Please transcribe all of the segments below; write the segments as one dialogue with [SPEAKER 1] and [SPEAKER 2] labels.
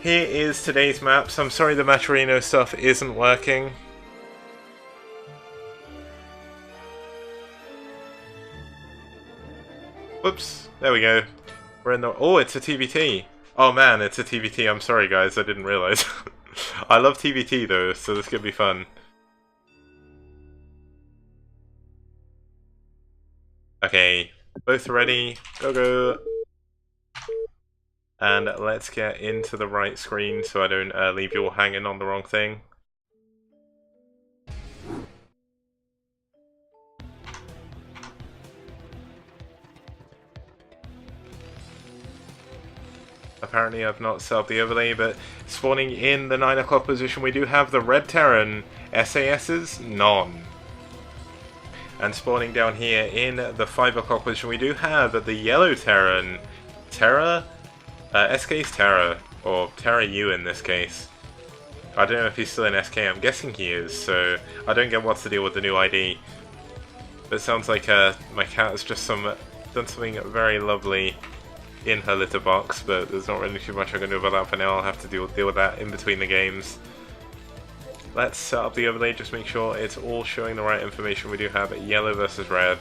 [SPEAKER 1] Here is today's maps. I'm sorry the Maturino stuff isn't working. Whoops, there we go. We're in the... Oh, it's a TBT. Oh man, it's a TBT. I'm sorry guys, I didn't realize. I love TBT though, so this could be fun. Okay, both ready. Go go. And let's get into the right screen so I don't leave you all hanging on the wrong thing. Apparently I've not set up the overlay, but spawning in the 9 o'clock position we do have the red Terran sas.non. And spawning down here in the 5 o'clock position we do have the yellow Terran, SK's Terror, or Terra U in this case. I don't know if he's still in SK, I'm guessing he is, so I don't get what's the deal with the new ID. But it sounds like my cat has just done something very lovely in her litter box, but there's not really too much I can do about that for now. I'll have to deal with that in between the games. Let's set up the overlay, just make sure it's all showing the right information. We do have yellow versus red.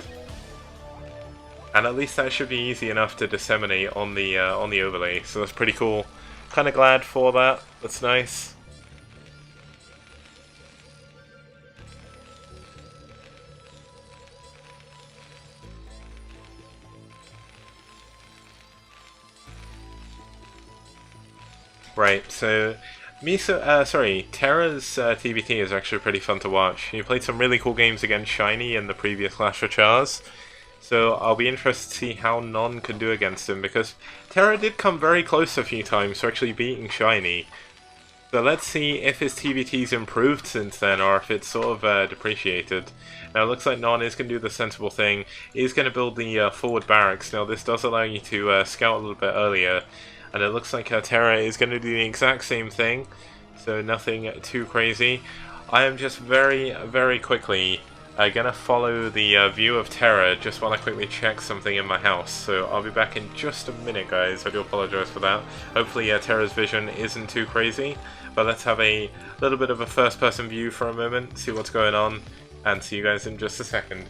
[SPEAKER 1] And at least that should be easy enough to disseminate on the overlay, so that's pretty cool. Kind of glad for that. That's nice. Right, so Terra's TBT is actually pretty fun to watch. He played some really cool games against Shiny in the previous Clash of Chars. So I'll be interested to see how Non can do against him, because Terra did come very close a few times to actually beating Shiny. So let's see if his TBT's improved since then, or if it's sort of depreciated. Now it looks like Non is going to do the sensible thing. He's going to build the forward barracks. Now this does allow you to scout a little bit earlier. And it looks like Terra is going to do the exact same thing. So nothing too crazy. I am just very, very quickly gonna follow the view of Terra just while I quickly check something in my house. So I'll be back in just a minute, guys. I do apologize for that. Hopefully Terra's vision isn't too crazy, but let's have a little bit of a first-person view for a moment, see what's going on, and see you guys in just a second.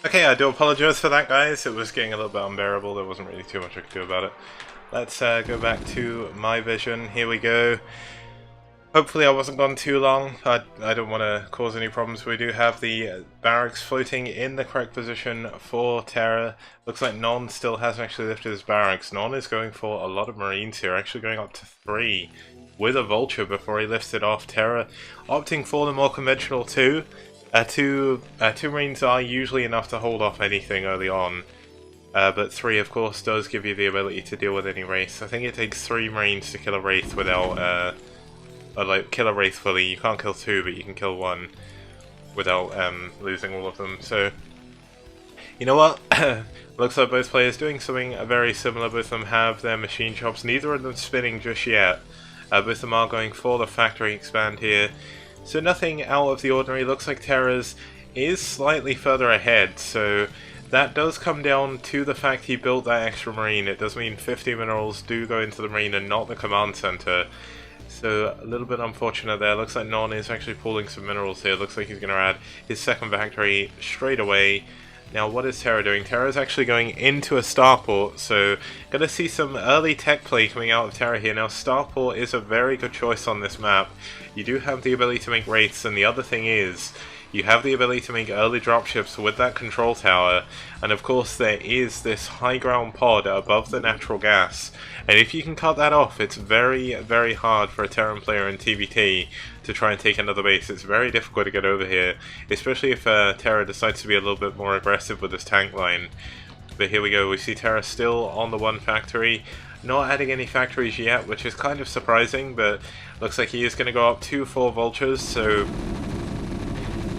[SPEAKER 1] Okay, I do apologize for that, guys. It was getting a little bit unbearable. There wasn't really too much I could do about it. Let's go back to my vision. Here we go. Hopefully I wasn't gone too long. I don't want to cause any problems. We do have the barracks floating in the correct position for Terra. Looks like Non still hasn't actually lifted his barracks. Non is going for a lot of Marines here, actually going up to 3 with a Vulture before he lifts it off. Terra opting for the more conventional 2. Two Marines are usually enough to hold off anything early on, but 3 of course does give you the ability to deal with any Wraith. I think it takes 3 Marines to kill a Wraith without, or like kill a Wraith fully. You can't kill 2, but you can kill 1. without losing all of them. So, you know what? Looks like both players doing something very similar. Both of them have their machine shops. Neither of them spinning just yet. Both of them are going for the factory expand here. So nothing out of the ordinary. Looks like TerrOr's is slightly further ahead. So that does come down to the fact he built that extra marine. It does mean 50 minerals do go into the marine and not the command center. So a little bit unfortunate there. Looks like Non is actually pulling some minerals here. Looks like he's going to add his second factory straight away. Now what is TerrOr doing? TerrOr is actually going into a starport, so going to see some early tech play coming out of TerrOr here. Now starport is a very good choice on this map. You do have the ability to make wraiths, and the other thing is you have the ability to make early dropships with that control tower, and of course there is this high ground pod above the natural gas, and if you can cut that off, it's very, very hard for a Terran player in TBT to try and take another base. It's very difficult to get over here, especially if TerrOr decides to be a little bit more aggressive with his tank line. But here we go, we see TerrOr still on the one factory, not adding any factories yet, which is kind of surprising, but looks like he is going to go up to 4 vultures, so...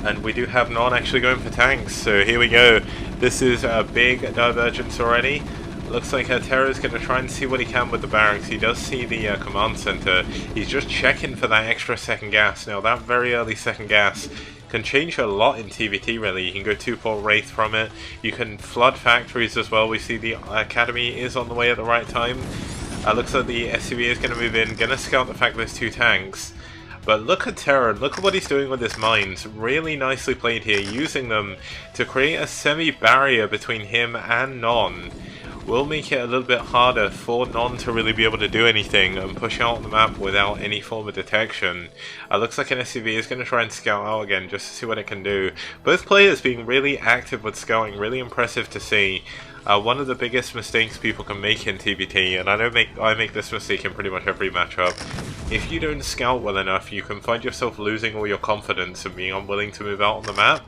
[SPEAKER 1] And we do have Non actually going for tanks, so here we go. This is a big divergence already. Looks like TerrOr is going to try and see what he can with the barracks. He does see the command center. He's just checking for that extra second gas. Now that very early second gas can change a lot in TVT really. You can go 2-port Wraith from it. You can flood factories as well. We see the Academy is on the way at the right time. Looks like the SCV is going to move in. Going to scout the fact there's 2 tanks. But look at TerrOr, look at what he's doing with his mines. Really nicely played here, using them to create a semi-barrier between him and Non. Will make it a little bit harder for Non to really be able to do anything and push out on the map without any form of detection. Looks like an SCV is going to try and scout out again just to see what it can do. Both players being really active with scouting, really impressive to see. One of the biggest mistakes people can make in TBT, and I make this mistake in pretty much every matchup. If you don't scout well enough, you can find yourself losing all your confidence and being unwilling to move out on the map.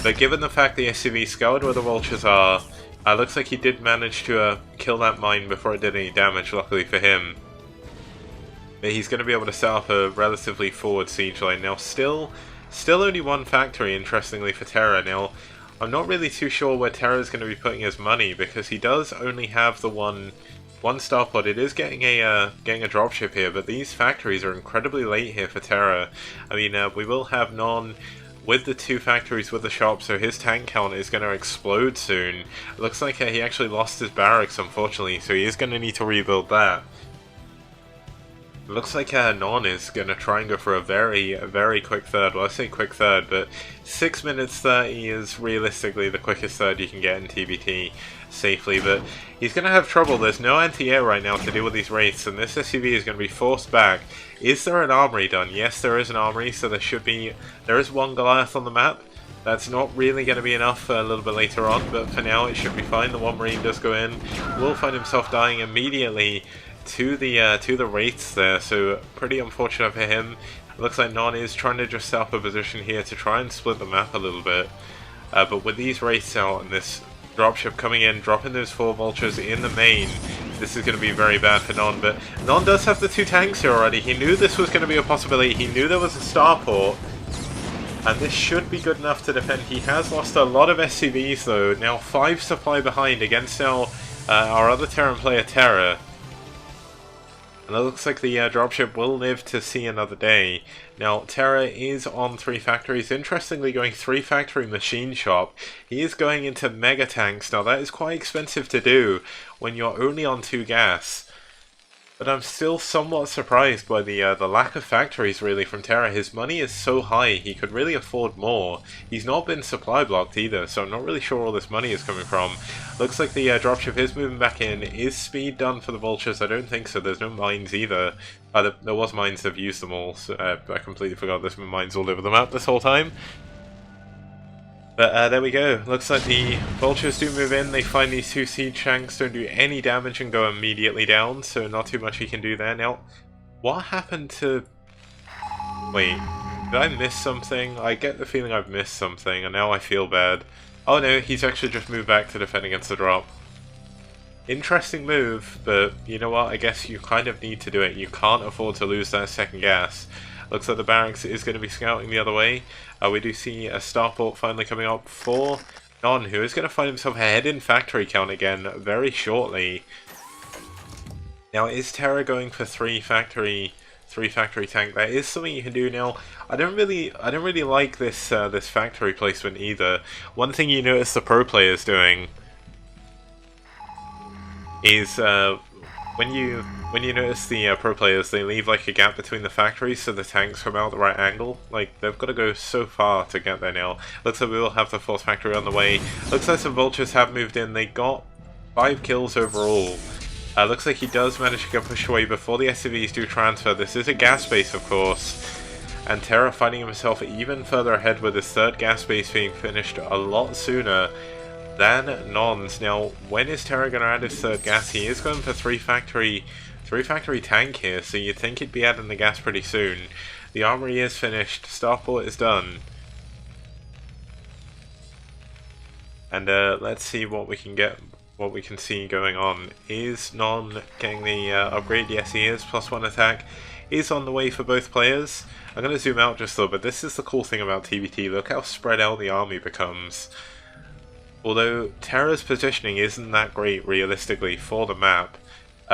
[SPEAKER 1] But given the fact the SCV scouted where the vultures are, looks like he did manage to kill that mine before it did any damage, luckily for him. But he's going to be able to set up a relatively forward siege line. Now still only 1 factory, interestingly, for TerrOr. Now, I'm not really too sure where TerrOr is going to be putting his money, because he does only have the one starport. It is getting a dropship here, but these factories are incredibly late here for TerrOr. I mean, we will have Non with the 2 factories with the shop, so his tank count is going to explode soon. Looks like he actually lost his barracks, unfortunately, so he is going to need to rebuild that. Looks like Non is going to try and go for a very, very quick third. Well, I say quick third, but 6 minutes 30 is realistically the quickest third you can get in TBT safely. But he's going to have trouble. There's no anti-air right now to deal with these wraiths, and this SUV is going to be forced back. Is there an armory done? Yes, there is an armory, so there is 1 Goliath on the map. That's not really going to be enough a little bit later on, but for now it should be fine. The 1 Marine does go in. Will find himself dying immediately to the wraiths there, so pretty unfortunate for him. Looks like Non is trying to just set up a position here to try and split the map a little bit. But with these wraiths out and this dropship coming in, dropping those 4 vultures in the main, this is going to be very bad for Non. But Non does have the 2 tanks here already. He knew this was going to be a possibility. He knew there was a starport, and this should be good enough to defend. He has lost a lot of SCVs though. Now 5 supply behind against our other Terran player TerrOr. And it looks like the dropship will live to see another day. Now, TerrOr is on 3 factories. Interestingly, going 3 factory machine shop. He is going into mega tanks. Now, that is quite expensive to do when you're only on 2 gas. But I'm still somewhat surprised by the lack of factories, really, from TerrOr. His money is so high, he could really afford more. He's not been supply blocked either, so I'm not really sure where all this money is coming from. Looks like the dropship is moving back in. Is speed done for the vultures? I don't think so. There's no mines either. There was mines, I've used them all. So, I completely forgot there's been mines all over the map this whole time. But there we go. Looks like the vultures do move in. They find these 2 siege tanks, don't do any damage and go immediately down, so not too much he can do there. Now, what happened to... Wait, did I miss something? I get the feeling I've missed something, and now I feel bad. Oh no, he's actually just moved back to defend against the drop. Interesting move, but you know what? I guess you kind of need to do it. You can't afford to lose that second gas. Looks like the barracks is going to be scouting the other way. We do see a starport finally coming up for Non, who is going to find himself ahead in factory count again very shortly. Now, is TerrOr going for three factory tank? That is something you can do now. I don't really like this this factory placement either. One thing you notice the pro players doing is when you notice the pro players, they leave like a gap between the factories so the tanks come out the right angle. Like, they've got to go so far to get there now. Looks like we will have the fourth factory on the way. Looks like some vultures have moved in. They got 5 kills overall. Looks like he does manage to get pushed away before the SCVs do transfer. This is a gas base, of course. And TerrOr finding himself even further ahead with his third gas base being finished a lot sooner than Non's. Now, when is TerrOr going to add his third gas? He is going for three factory tank here, so you'd think he'd be adding the gas pretty soon. The armory is finished. Starport is done. And let's see what we can get. What we can see going on. Is Non getting the upgrade? Yes, he is. +1 attack is on the way for both players. I'm going to zoom out just a little bit. This is the cool thing about TVT. Look how spread out the army becomes. Although TerrOr's positioning isn't that great realistically for the map,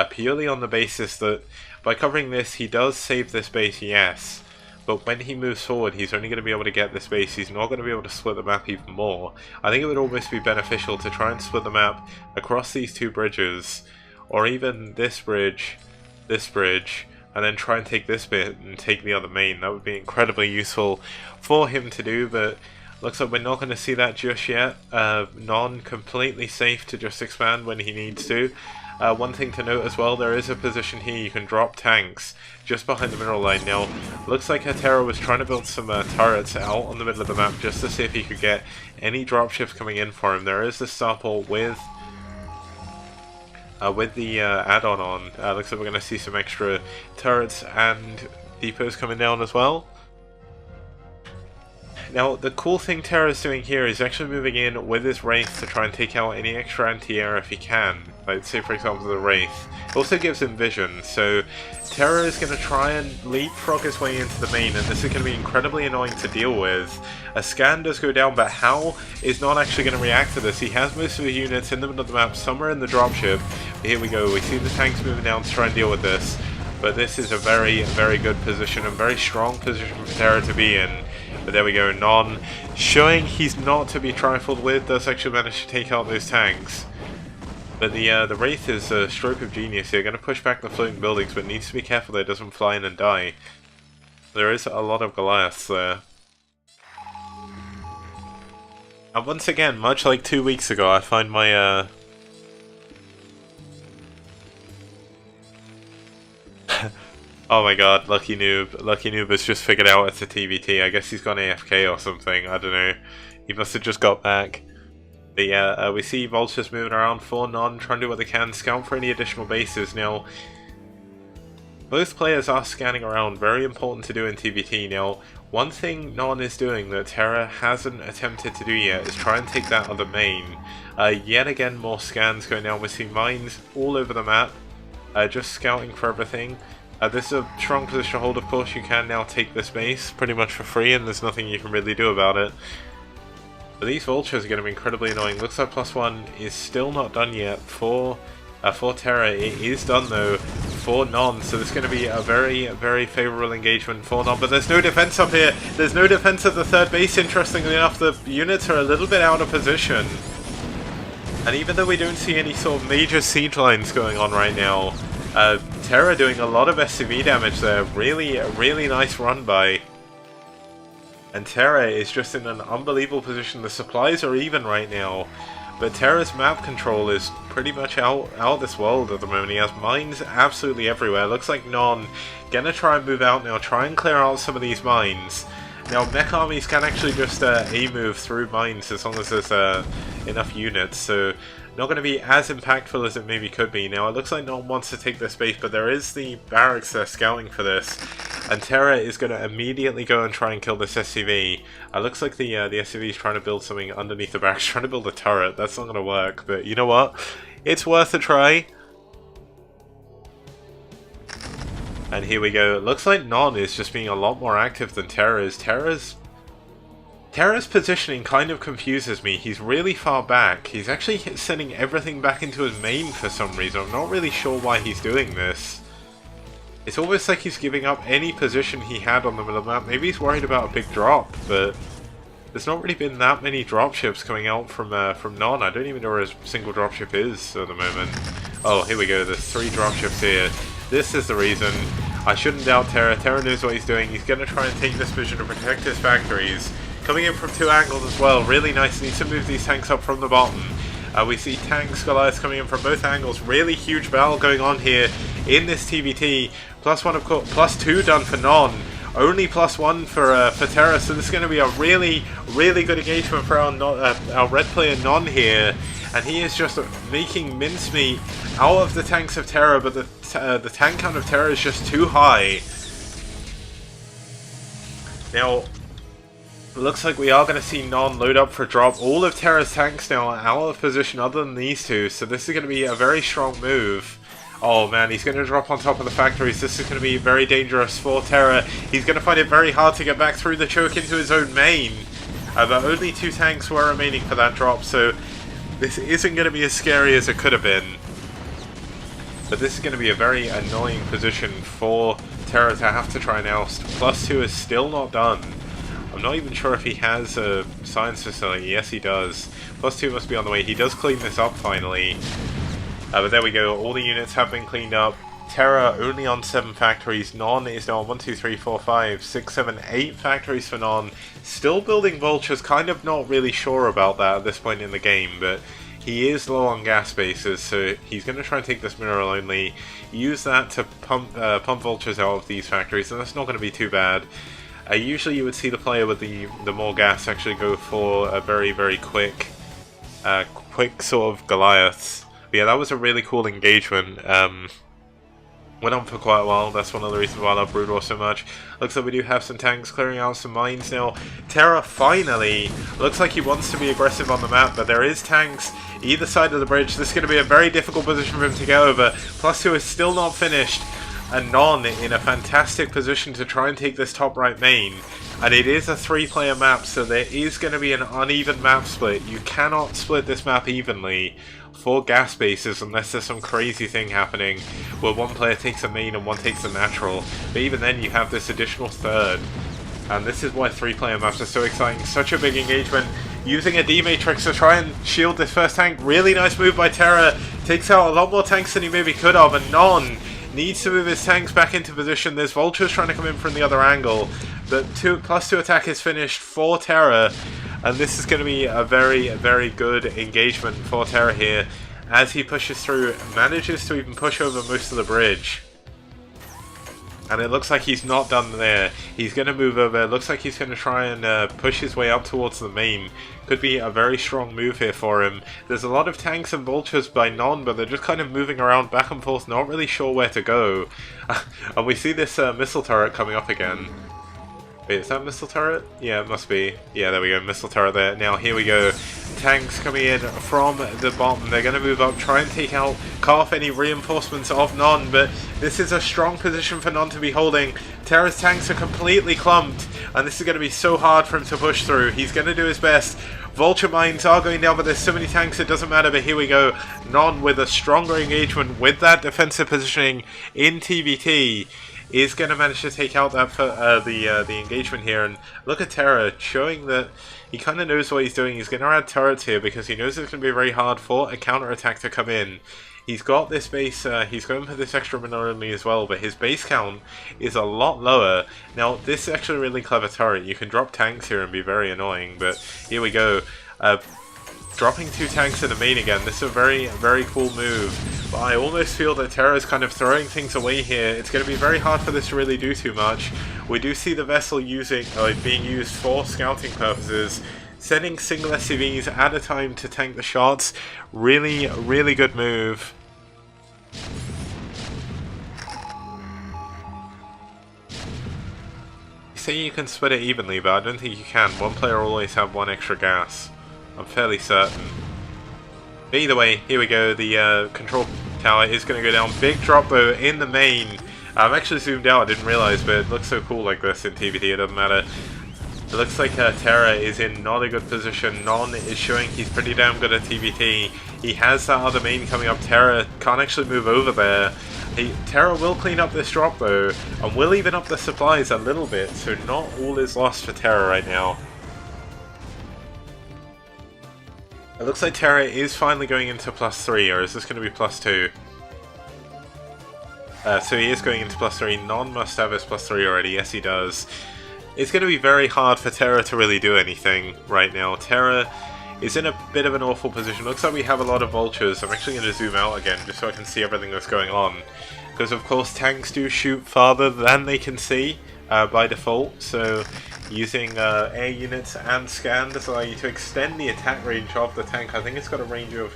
[SPEAKER 1] purely on the basis that by covering this he does save this base, yes. But when he moves forward, he's only going to be able to get this base. He's not going to be able to split the map even more. I think it would almost be beneficial to try and split the map across these two bridges, or even this bridge, and then try and take this bit and take the other main. That would be incredibly useful for him to do, but looks like we're not going to see that just yet. Non completely safe to just expand when he needs to. One thing to note as well, there is a position here you can drop tanks just behind the mineral line. Now, looks like TerrOr was trying to build some turrets out on the middle of the map just to see if he could get any dropships coming in for him. There is the starport with the add-on on. Looks like we're going to see some extra turrets and depots coming down as well. Now, the cool thing TerrOr is doing here is actually moving in with his Wraith to try and take out any extra anti-air if he can. Like, say for example the Wraith. It also gives him vision, so TerrOr is going to try and leapfrog his way into the main, and this is going to be incredibly annoying to deal with. A scan does go down, but How is not actually going to react to this. He has most of his units in the middle of the map, somewhere in the dropship. Here we go, we see the tanks moving down to try and deal with this. But this is a very, very good position, and very strong position for TerrOr to be in. But there we go, Non, showing he's not to be trifled with, does actually manage to take out those tanks. But the Wraith is a stroke of genius here, going to push back the floating buildings, but needs to be careful that it doesn't fly in and die. There is a lot of Goliaths there. And once again, much like 2 weeks ago, I find my oh my god, Lucky Noob. Lucky Noob has just figured out it's a TVT. I guess he's gone AFK or something. I don't know. He must have just got back. But yeah, we see vultures moving around for Non, trying to do what they can, scout for any additional bases. Now, both players are scanning around. Very important to do in TVT. Now, one thing Non is doing that TerrOr hasn't attempted to do yet is try and take that other main. Yet again, more scans going down. We see mines all over the map. Just scouting for everything. This is a strong position to hold, of course. You can now take this base pretty much for free, and there's nothing you can really do about it. But these vultures are going to be incredibly annoying. Looks like +1 is still not done yet for TerrOr. It is done though for Non, so this is going to be a very, very favourable engagement for Non. But there's no defense up here. There's no defense at the third base, interestingly enough. The units are a little bit out of position. And even though we don't see any sort of major siege lines going on right now, TerrOr doing a lot of SCV damage there. Really, really nice run by. And TerrOr is just in an unbelievable position. The supplies are even right now. But TerrOr's map control is pretty much out of this world at the moment. He has mines absolutely everywhere. Looks like Non gonna try and move out now. Try and clear out some of these mines. Now, mech armies can actually just A-move through mines as long as there's enough units. So, not going to be as impactful as it maybe could be. Now, it looks like No one wants to take this base, but there is the barracks there scouting for this. And TerrOr is going to immediately go and try and kill this SCV. It looks like the SCV is trying to build something underneath the barracks, trying to build a turret. That's not going to work, but you know what? It's worth a try. And here we go. It looks like Non is just being a lot more active than Terra is. Terra's positioning kind of confuses me. He's really far back. He's actually sending everything back into his main for some reason. I'm not really sure why he's doing this. It's almost like he's giving up any position he had on the middle of the map. Maybe he's worried about a big drop, but there's not really been that many dropships coming out from Non. I don't even know where his single dropship is at the moment. Oh, here we go. There's 3 dropships here. This is the reason. I shouldn't doubt Terra. Terra knows what he's doing. He's going to try and take this vision to protect his factories. Coming in from 2 angles as well. Really nice. Needs to move these tanks up from the bottom. We see tanks, Goliaths coming in from both angles. Really huge battle going on here in this TVT. +1 of course, +2 done for Non. Only +1 for Terra. So this is going to be a really good engagement for our red player Non here. And he is just making mincemeat out of the tanks of Terra, but the tank count of Terra is just too high. Now, it looks like we are going to see Non load up for drop. All of Terra's tanks now are out of position other than these 2, so this is going to be a very strong move. Oh man, he's going to drop on top of the factories. This is going to be very dangerous for Terra. He's going to find it very hard to get back through the choke into his own main. But only 2 tanks were remaining for that drop, so this isn't going to be as scary as it could have been. But this is going to be a very annoying position for Terra to have to try and oust. +2 is still not done. I'm not even sure if he has a science facility. Yes, he does. +2 must be on the way. He does clean this up finally. But there we go. All the units have been cleaned up. Terra only on 7 factories. Non is now on 1, 2, 3, 4, 5, 6, 7, 8 factories for Non. Still building vultures. Kind of not really sure about that at this point in the game, but he is low on gas bases, so he's going to try and take this mineral only. Use that to pump vultures out of these factories, and that's not going to be too bad. Usually you would see the player with the more gas actually go for a very quick sort of Goliaths. But yeah, that was a really cool engagement. Went on for quite a while. That's one of the reasons why I love Brood War so much. Looks like we do have some tanks clearing out some mines now. Terra finally looks like he wants to be aggressive on the map, but there is tanks either side of the bridge. This is going to be a very difficult position for him to get over. +2 is still not finished. And Non in a fantastic position to try and take this top right main. And it is a 3-player map, so there is going to be an uneven map split. You cannot split this map evenly for gas bases unless there's some crazy thing happening where one player takes a main and one takes a natural. But even then you have this additional third. And this is why 3-player maps are so exciting. Such a big engagement. Using a D-Matrix to try and shield this first tank. Really nice move by Terra. Takes out a lot more tanks than he maybe could have. And Non needs to move his tanks back into position. There's vultures trying to come in from the other angle. But +2 attack is finished for Terra. And this is going to be a very good engagement for Terra here. As he pushes through, manages to even push over most of the bridge. And it looks like he's not done there. He's going to move over. It looks like he's going to try and push his way up towards the main. Could be a very strong move here for him. There's a lot of tanks and vultures by Non, but they're just kind of moving around back and forth, not really sure where to go. And we see this missile turret coming up again. Wait, is that missile turret? Yeah, it must be. Yeah, there we go, missile turret there. Now, here we go. Tanks coming in from the bottom. They're going to move up, try and cut off any reinforcements of Non, but this is a strong position for Non to be holding. Terra's tanks are completely clumped, and this is going to be so hard for him to push through. He's going to do his best. Vulture mines are going down, but there's so many tanks it doesn't matter, but here we go. Non with a stronger engagement with that defensive positioning in TVT. Is going to manage to take out that the engagement here, and look at Terra showing that he kind of knows what he's doing. He's going to add turrets here because he knows it's going to be very hard for a counter attack to come in. He's got this base. He's going for this extra minority as well, but his base count is a lot lower. Now this is actually a really clever turret. You can drop tanks here and be very annoying, but here we go. Dropping 2 tanks in the main again. This is a very cool move. But I almost feel that Terra is kind of throwing things away here. It's going to be very hard for this to really do too much. We do see the vessel being used for scouting purposes. Sending single SCVs at a time to tank the shots. Really good move. You say you can split it evenly, but I don't think you can. One player will always have 1 extra gas. I'm fairly certain. But either way, here we go. The control tower is going to go down. Big drop though in the main. I'm actually zoomed out, I didn't realize, but it looks so cool like this in TVT, it doesn't matter. It looks like Terra is in not a good position. Non is showing he's pretty damn good at TVT. He has that other main coming up. Terra can't actually move over there. Terra will clean up this drop though, and will even up the supplies a little bit, so not all is lost for Terra right now. It looks like Terra is finally going into +3, or is this going to be +2? So he is going into +3. Non must have his +3 already, yes he does. It's going to be very hard for Terra to really do anything right now. Terra is in a bit of an awful position. Looks like we have a lot of vultures. I'm actually going to zoom out again just so I can see everything that's going on. Because of course tanks do shoot farther than they can see by default. So using air units and scans allow you to extend the attack range of the tank. I think it's got a range of,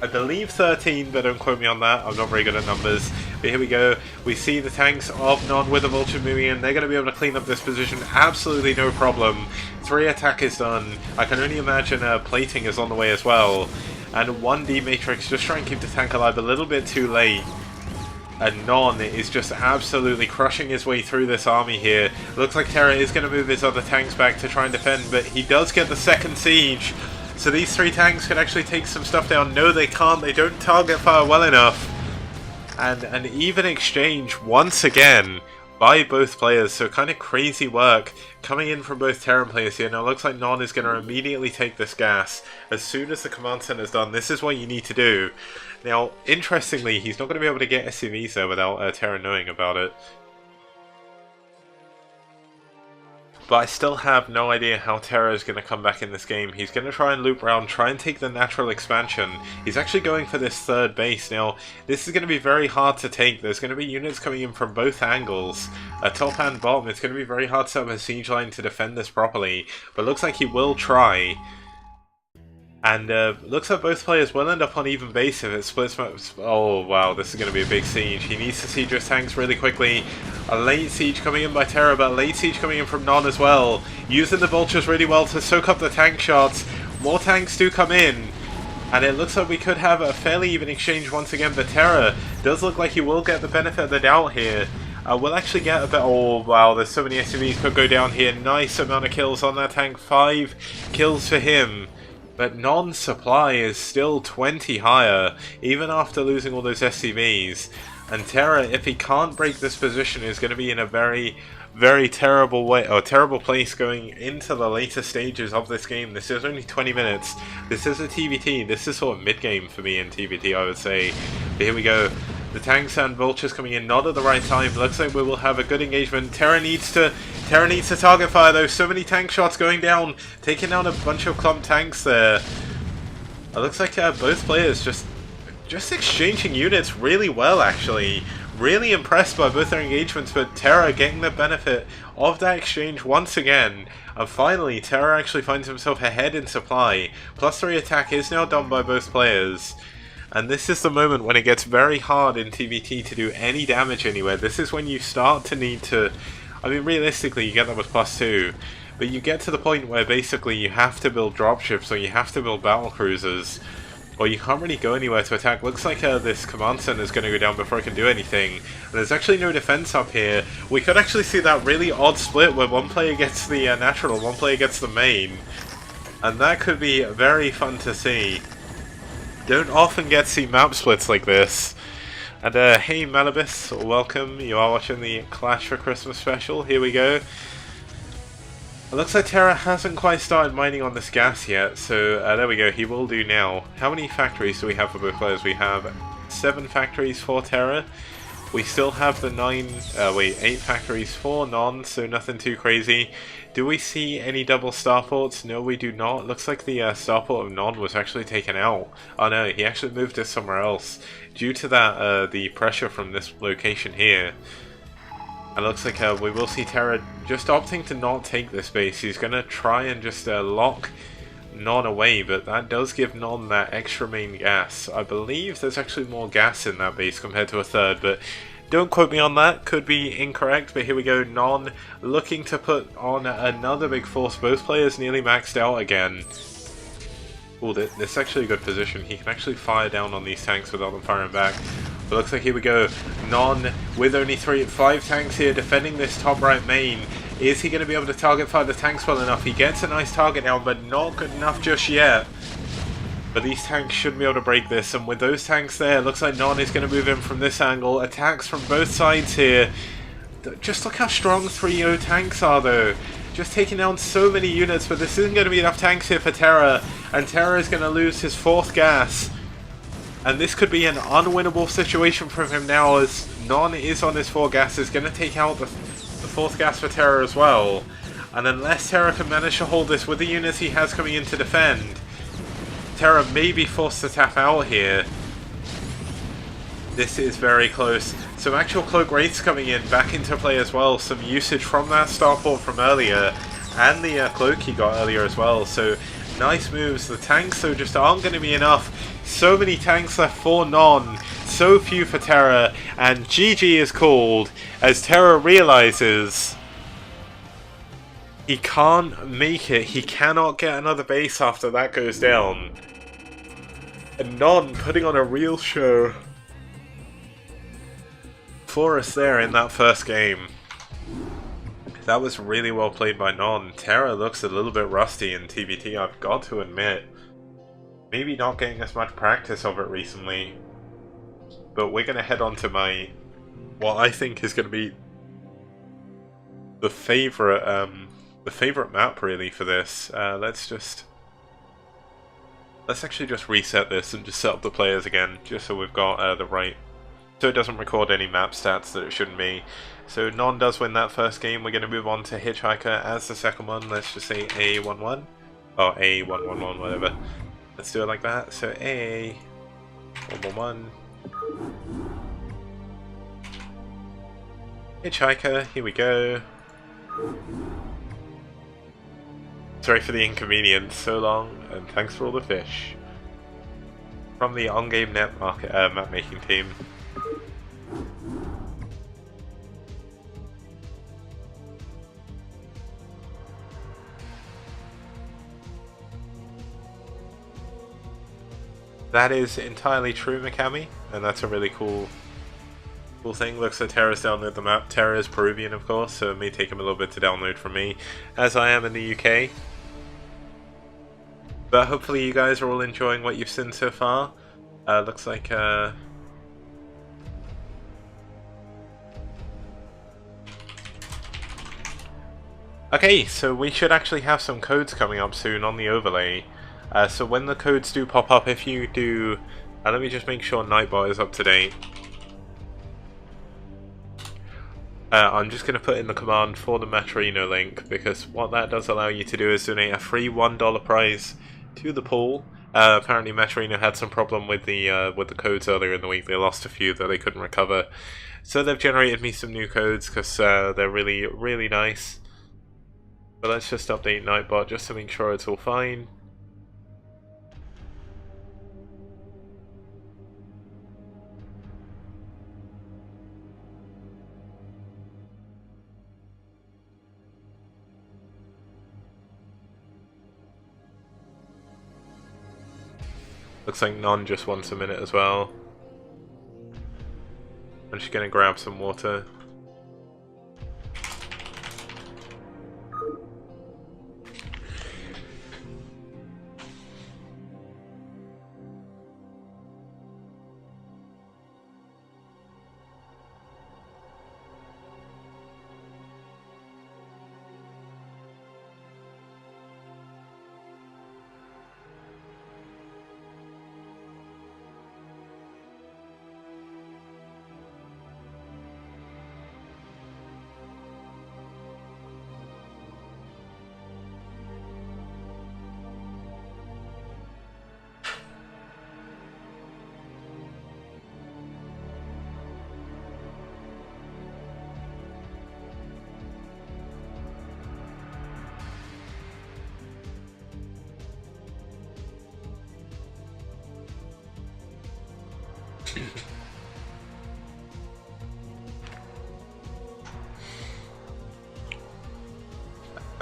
[SPEAKER 1] I believe 13, but don't quote me on that. I'm not very good at numbers. But here we go. We see the tanks of Non with the vulture moving in. They're going to be able to clean up this position. Absolutely no problem. 3 attack is done. I can only imagine plating is on the way as well. And 1D Matrix just try and keep the tank alive a little bit too late. And Non is just absolutely crushing his way through this army here. Looks like Terra is going to move his other tanks back to try and defend, but he does get the second siege. So these 3 tanks can actually take some stuff down. No, they can't. They don't target fire well enough. And an even exchange once again by both players. So kind of crazy work coming in from both Terran players here. Now it looks like Non is going to immediately take this gas. As soon as the command center is done, this is what you need to do. Now, interestingly, he's not going to be able to get SCVs there without Terra knowing about it. But I still have no idea how Terra is going to come back in this game. He's going to try and loop around, try and take the natural expansion. He's actually going for this 3rd base. Now, this is going to be very hard to take. There's going to be units coming in from both angles, top and bottom. It's going to be very hard to set up a siege line to defend this properly. But it looks like he will try. And looks like both players will end up on even base if it splits. Oh wow, this is going to be a big siege. He needs to siege his tanks really quickly. A late siege coming in by Terra, but a late siege coming in from Non as well. Using the vultures really well to soak up the tank shots. More tanks do come in. And it looks like we could have a fairly even exchange once again, but Terra does look like he will get the benefit of the doubt here. We'll actually get a bit... Oh wow, there's so many SUVs could go down here. Nice amount of kills on that tank. 5 kills for him. But Non supply is still 20 higher, even after losing all those SCVs. And Terra, if he can't break this position, is going to be in a very, very terrible way, or terrible place going into the later stages of this game. This is only 20 minutes. This is a TVT. This is sort of mid-game for me in TVT, I would say. But here we go. The tanks and vultures coming in not at the right time. Looks like we will have a good engagement. Terra needs to target fire though. So many tank shots going down, taking down a bunch of clump tanks there. It looks like both players just exchanging units really well actually. Really impressed by both their engagements, but Terra getting the benefit of that exchange once again. And finally, Terra actually finds himself ahead in supply. +3 attack is now done by both players. And this is the moment when it gets very hard in TVT to do any damage anywhere. This is when you start to need to... I mean, realistically, you get that with +2. But you get to the point where basically you have to build dropships or you have to build battle cruisers. Or you can't really go anywhere to attack. Looks like this command center is going to go down before I can do anything. And there's actually no defense up here. We could actually see that really odd split where one player gets the natural, one player gets the main. And that could be very fun to see. Don't often get to see map splits like this. And hey Malibus, welcome. You are watching the Clash for Christmas special. Here we go. It looks like Terra hasn't quite started mining on this gas yet, so there we go, he will do now. How many factories do we have for both players? We have 7 factories for Terra. We still have the 8 factories for Non, so nothing too crazy. Do we see any double starports? No, we do not. Looks like the starport of Non was actually taken out. Oh no, he actually moved it somewhere else. Due to that, the pressure from this location here. It looks like we will see Terra just opting to not take this base. He's going to try and just lock Non away, but that does give Non that extra main gas. I believe there's actually more gas in that base compared to a third, but don't quote me on that. Could be incorrect, but here we go. Non looking to put on another big force. Both players nearly maxed out again. Oh, this is actually a good position. He can actually fire down on these tanks without them firing back. But looks like here we go. Non with only 5 tanks here defending this top right main. Is he going to be able to target fire the tanks well enough? He gets a nice target down, but not good enough just yet. But these tanks should be able to break this, and with those tanks there, looks like Non is going to move in from this angle. Attacks from both sides here. Just look how strong 3-0 tanks are though. Just taking down so many units, but this isn't going to be enough tanks here for TerrOr. And TerrOr is going to lose his 4th gas. And this could be an unwinnable situation for him now, as Non is on his 4 gas, is going to take out the 4th gas for TerrOr as well. And unless TerrOr can manage to hold this with the units he has coming in to defend, TerrOr may be forced to tap out here. This is very close. Some actual cloak wraiths coming in back into play as well. Some usage from that starport from earlier, and the cloak he got earlier as well. So nice moves. The tanks though just aren't going to be enough. So many tanks left for Non, so few for TerrOr, and GG is called as TerrOr realizes he can't make it. He cannot get another base after that goes down. And Non putting on a real show for us there in that first game. That was really well played by Non. TerrOr looks a little bit rusty in TBT, I've got to admit. Maybe not getting as much practice of it recently. But we're going to head on to what I think is going to be the favourite map really for this. Let's actually just reset this and just set up the players again, just so we've got the right, so it doesn't record any map stats that it shouldn't be. So Non does win that first game. We're going to move on to Hitchhiker as the second one. Let's just say A11, or A111, whatever. Let's do it like that. So A111. Hitchhiker, here we go. Sorry for the inconvenience so long, and thanks for all the fish. From the on-game net market, map making team. That is entirely true, Mikami, and that's a really cool thing. Looks like TerrOr's download the map. TerrOr is Peruvian, of course, so it may take him a little bit to download from me, as I am in the UK. But hopefully you guys are all enjoying what you've seen so far. Looks like okay, so we should actually have some codes coming up soon on the overlay. So when the codes do pop up, if you do... let me just make sure Nightbot is up to date. I'm just going to put in the command for the Matrino link, because what that does allow you to do is donate a free $1 prize to the pool. Apparently Matrino had some problem with the codes earlier in the week. They lost a few that they couldn't recover. So they've generated me some new codes, because they're really, really nice. But let's just update Nightbot just to make sure it's all fine. Looks like Non just wants a minute as well. I'm just gonna grab some water.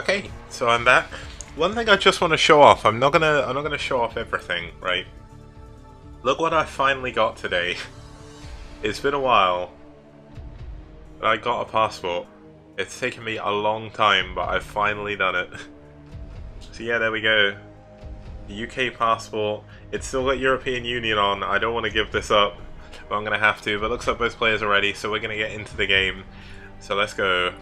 [SPEAKER 1] Okay, so I'm back. One thing I just want to show off. I'm not gonna show off everything, right? Look what I finally got today. It's been a while. I got a passport. It's taken me a long time, but I've finally done it. So yeah, there we go. The UK passport. It's still got European Union on. I don't want to give this up, but I'm going to have to. But it looks like both players are ready, so we're going to get into the game. So let's go.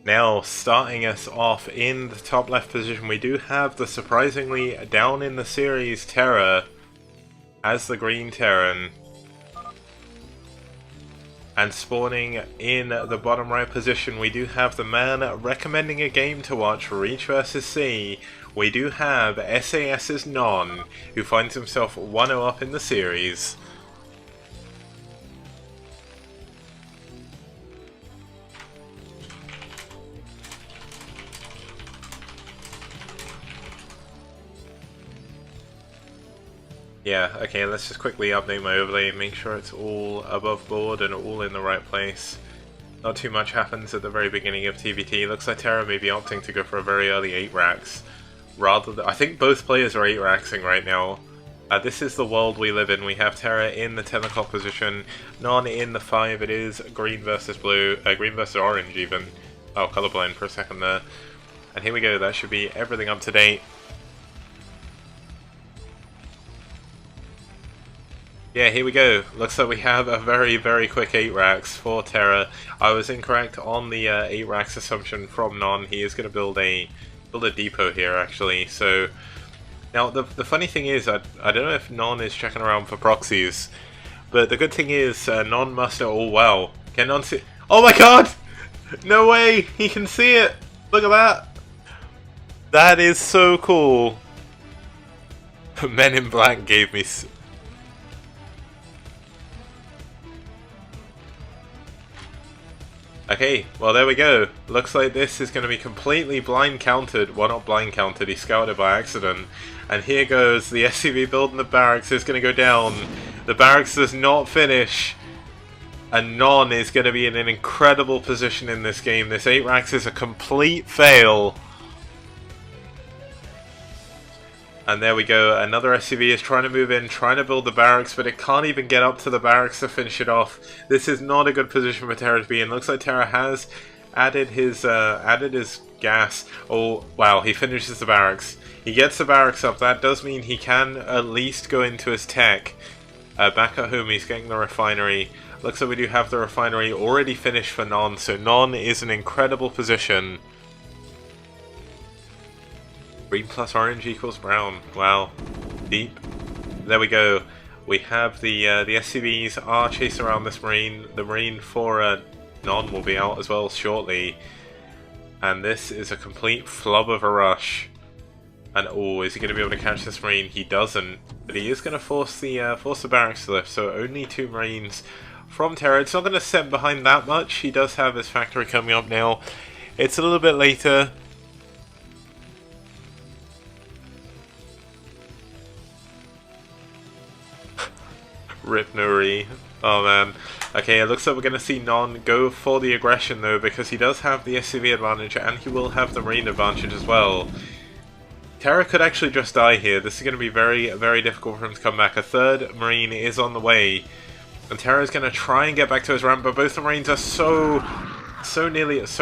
[SPEAKER 1] Now, starting us off in the top left position, we do have the surprisingly down in the series TerrOr as the Green Terran. And spawning in the bottom right position, we do have the man recommending a game to watch, Reach vs. Sea. We do have sas.non, who finds himself 1-0 up in the series. Yeah, okay, let's just quickly update my overlay, make sure it's all above board and all in the right place. Not too much happens at the very beginning of TVT. Looks like TerrOr may be opting to go for a very early 8 racks. Rather than, I think both players are 8 racksing right now. This is the world we live in. We have TerrOr in the 10 o'clock position, Non in the 5. It is green versus blue, green versus orange even. Oh, colorblind for a second there. And here we go, that should be everything up to date. Yeah, here we go. Looks like we have a very, very quick 8 racks for TerrOr. I was incorrect on the 8 racks assumption from Non. He is going to build a depot here, actually. So now the funny thing is, I don't know if Non is checking around for proxies, but the good thing is Non must know all well. Can Non see? Oh my God! No way! He can see it. Look at that. That is so cool. Men in Black gave me. Okay, well there we go. Looks like this is going to be completely blind countered. Well, not blind countered, he scouted it by accident. And here goes, the SCV building the barracks is going to go down. The barracks does not finish. And Non is going to be in an incredible position in this game. This 8 racks is a complete fail. And there we go, another SCV is trying to move in, trying to build the barracks, but it can't even get up to the barracks to finish it off. This is not a good position for TerrOr to be in. Looks like TerrOr has added his gas. Oh, wow, he finishes the barracks. He gets the barracks up. That does mean he can at least go into his tech. Back at home, he's getting the refinery. Looks like we do have the refinery already finished for Non, so Non is an incredible position. Green plus orange equals brown. Wow. Deep. There we go. We have the SCVs are chasing around this marine. The marine for Non will be out as well shortly. And this is a complete flub of a rush. And oh, is he going to be able to catch this marine? He doesn't. But he is going to force the barracks to lift. So only 2 marines from TerrOr. It's not going to set behind that much. He does have his factory coming up now. It's a little bit later. Rip Nuri. Oh man. Okay, it looks like we're going to see Non go for the aggression though, because he does have the SCV advantage and he will have the marine advantage as well. TerrOr could actually just die here. This is going to be very, very difficult for him to come back. A 3rd marine is on the way. And TerrOr is going to try and get back to his ramp, but both the marines are so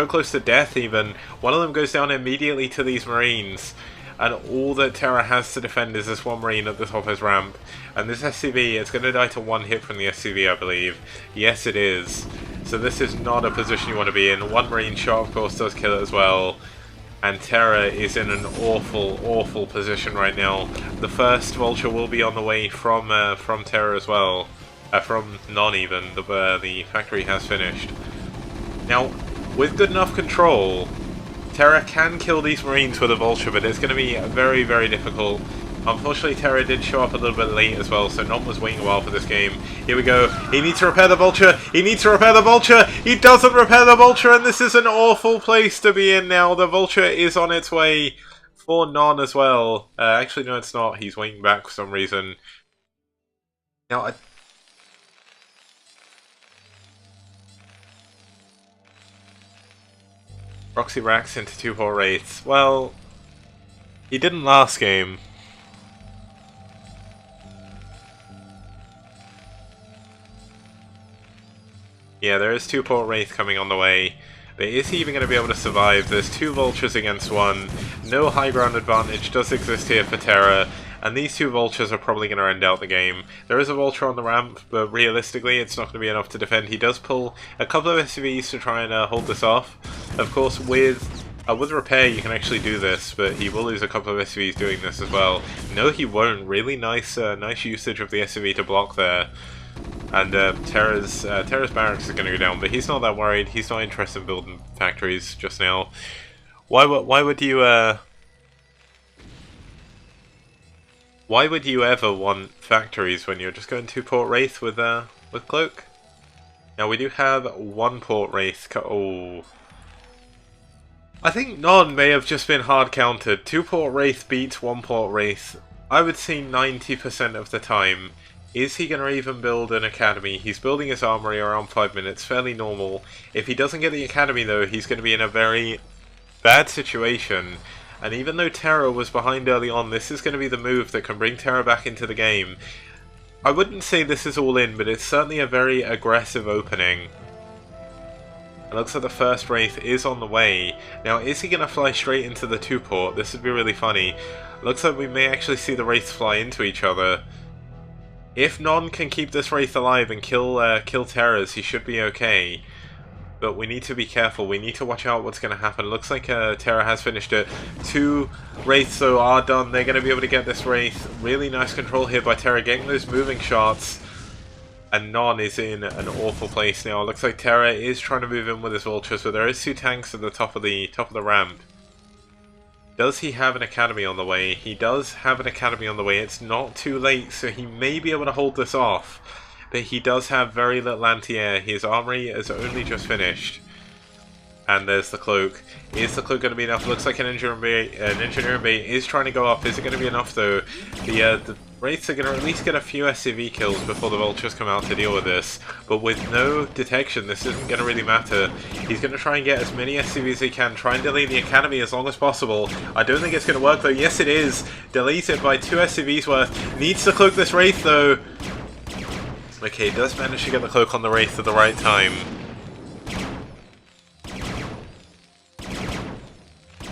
[SPEAKER 1] close to death even. One of them goes down immediately to these marines. And all that TerrOr has to defend is this 1 marine at the top of his ramp. And this SCV, it's going to die to 1 hit from the SCV, I believe. Yes, it is. So this is not a position you want to be in. 1 marine shot, of course, does kill it as well. And TerrOr is in an awful, awful position right now. The first vulture will be on the way from TerrOr as well. From Non even. The factory has finished. Now, with good enough control, TerrOr can kill these marines with a vulture, but it's going to be very, very difficult. Unfortunately, TerrOr did show up a little bit late as well, so Non was waiting a while for this game. Here we go. He needs to repair the vulture. He needs to repair the vulture. He doesn't repair the vulture, and this is an awful place to be in now. The vulture is on its way for Non as well. Actually, no, it's not. He's waiting back for some reason. Now, Roxy racks into 2-port Wraiths. Well, he didn't last game. Yeah, there is 2-port Wraith coming on the way. But is he even going to be able to survive? There's 2 Vultures against 1. No high ground advantage does exist here for Terra. And these 2 Vultures are probably going to end out the game. There is a Vulture on the ramp, but realistically it's not going to be enough to defend. He does pull a couple of SCVs to try and hold this off. Of course, with repair you can actually do this, but he will lose a couple of SCVs doing this as well. No, he won't. Really nice usage of the SCV to block there. And Terra's barracks is going to go down, but he's not that worried. He's not interested in building factories just now. Why would you ever want factories when you're just going 2-port Wraith with Cloak? Now we do have 1-port Wraith. Oh, I think Non may have just been hard countered. 2-port Wraith beats 1-port Wraith, I would say 90% of the time. Is he going to even build an academy? He's building his armory around 5 minutes, fairly normal. If he doesn't get the academy though, he's going to be in a very bad situation. And even though TerrOr was behind early on, this is going to be the move that can bring TerrOr back into the game. I wouldn't say this is all in, but it's certainly a very aggressive opening. It looks like the first Wraith is on the way. Now, is he going to fly straight into the 2-port? This would be really funny. Looks like we may actually see the Wraiths fly into each other. If Non can keep this Wraith alive and kill Terra's, he should be okay. But we need to be careful. We need to watch out what's going to happen. Looks like Terra has finished it. 2 Wraiths though are done. They're going to be able to get this Wraith. Really nice control here by Terra, getting those moving shots. And Non is in an awful place now. Looks like Terra is trying to move in with his Vultures, but there is 2 tanks at the top of the ramp. Does he have an academy on the way? He does have an academy on the way. It's not too late, so he may be able to hold this off. But he does have very little anti-air. His armory is only just finished. And there's the Cloak. Is the Cloak going to be enough? Looks like an engineering bay is trying to go up. Is it going to be enough though? The Wraiths are going to at least get a few SCV kills before the Vultures come out to deal with this. But with no detection, this isn't going to really matter. He's going to try and get as many SCVs as he can. Try and delay the academy as long as possible. I don't think it's going to work though. Yes it is. Delays it by 2 SCVs worth. Needs to cloak this Wraith though. Okay, does manage to get the Cloak on the Wraith at the right time.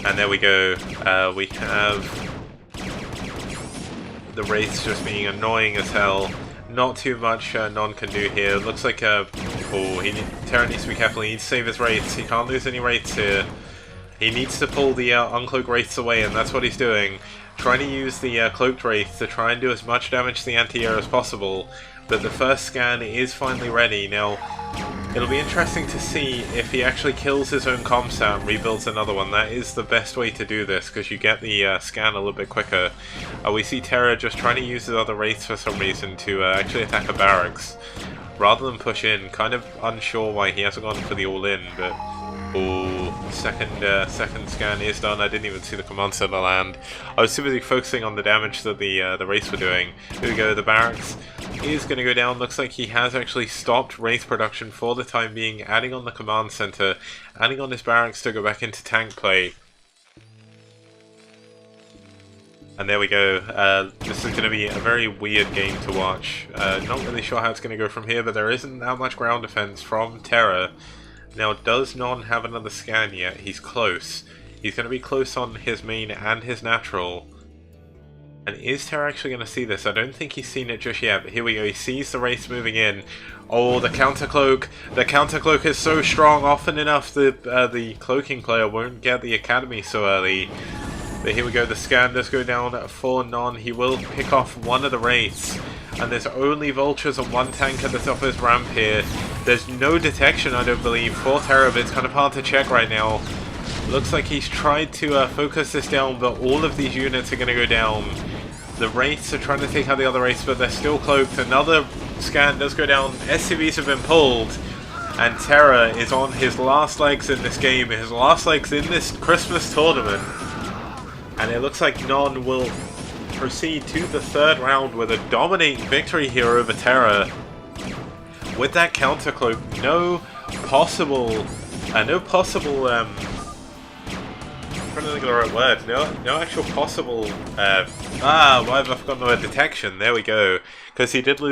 [SPEAKER 1] And there we go. We have the Wraiths just being annoying as hell. Not too much Non can do here. Looks like Terra needs to be careful. He needs to save his Wraiths. He can't lose any Wraiths here. He needs to pull the uncloaked Wraiths away, and that's what he's doing. Trying to use the cloaked Wraith to try and do as much damage to the anti-air as possible. But the first scan is finally ready. Now, it'll be interesting to see if he actually kills his own comsat and rebuilds another one. That is the best way to do this, because you get the scan a little bit quicker. We see Terra just trying to use his other Wraiths for some reason to actually attack a barracks, rather than push in. Kind of unsure why he hasn't gone for the all-in, but... Oh, second scan is done. I didn't even see the command center land. I was too busy focusing on the damage that the Wraiths were doing. Here we go, the barracks is going to go down. Looks like he has actually stopped Wraith production for the time being, adding on the command center, adding on his barracks to go back into tank play. And there we go. This is going to be a very weird game to watch. Not really sure how it's going to go from here, but there isn't that much ground defense from Terra. Now, does Non have another scan yet? He's close. He's going to be close on his main and his natural. And is Terra actually going to see this? I don't think he's seen it just yet, but here we go. He sees the Wraiths moving in. Oh, the countercloak. The countercloak is so strong. Often enough, the cloaking player won't get the academy so early. But here we go. The scan does go down for Non. He will pick off one of the Wraiths. And there's only Vultures and 1 tank at the top of his ramp here. There's no detection, I don't believe, for Terra, but it's kind of hard to check right now. Looks like he's tried to focus this down, but all of these units are going to go down. The Wraiths are trying to take out the other Wraiths, but they're still cloaked. Another scan does go down. SCVs have been pulled. And Terra is on his last legs in this game, his last legs in this Christmas tournament. And it looks like Non will proceed to the third round with a dominating victory here over TerrOr. With that counter cloak, no possible, I'm trying to think of the right word. No actual possible. Why have I forgotten the word detection? There we go. Because he did lose.